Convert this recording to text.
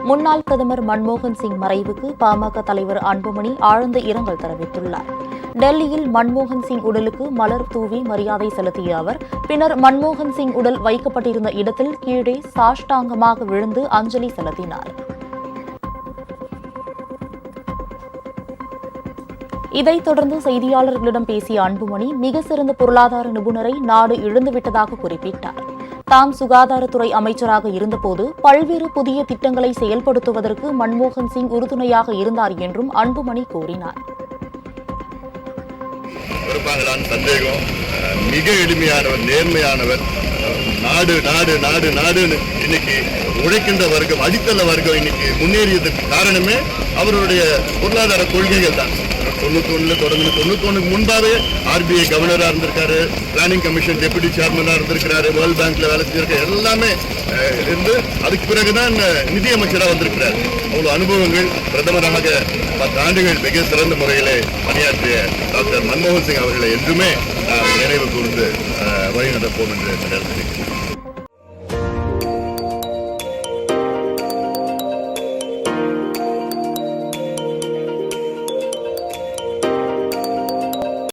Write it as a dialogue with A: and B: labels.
A: முன்னாள் பிரதமர் மன்மோகன் சிங் மறைவுக்கு பாமக தலைவர் அன்புமணி ஆழ்ந்த இரங்கல் தெரிவித்துள்ளார். டெல்லியில் மன்மோகன் சிங் உடலுக்கு மலர் தூவி மரியாதை செலுத்திய அவர் பின்னர் மன்மோகன் சிங் உடல் வைக்கப்பட்டிருந்த இடத்தில் கீழே சாஷ்டாங்கமாக விழுந்து அஞ்சலி செலுத்தினார். இதைத் தொடர்ந்து செய்தியாளர்களிடம் பேசிய அன்புமணி மிக சிறந்த பொருளாதார நிபுணரை நாடு இழந்துவிட்டதாக குறிப்பிட்டார். தாம் சுகாதாரத்துறை அமைச்சராக இருந்தபோது பல்வேறு புதிய திட்டங்களை செயல்படுத்துவதற்கு மன்மோகன் சிங் உறுதுணையாக இருந்தார் என்றும் அன்புமணி கூறினார்.
B: சந்தேகம், மிக எளிமையானவர், நேர்மையானவர். நாடு நாடு நாடு நாடுன்னு இன்னைக்கு உழைக்கின்ற வர்க்கம், அடித்தள வர்க்கம் இன்னைக்கு முன்னேறியதற்கு காரணமே அவருடைய பொருளாதார கொள்கைகள் தான். 91 தொடர்ந்து 91 முன்பாவே RBI கவர்னராக இருந்திருக்காரு, பிளானிங் கமிஷன் டெபுட்டி சேர்மனாக இருந்திருக்கிறாரு, வேர்ல்ட் பேங்க்ல வேலை செஞ்சிருக்காரு, எல்லாமே இருந்து அதுக்கு பிறகுதான் நிதியமைச்சராக வந்திருக்கிறார். அவ்வளவு அனுபவங்கள். பிரதமராக 10 ஆண்டுகள் மிக சிறந்த முறையிலே பணியாற்றிய டாக்டர் மன்மோகன் சிங் அவர்களை என்றுமே நினைவு கூர்ந்து வழிநடப்போம் என்று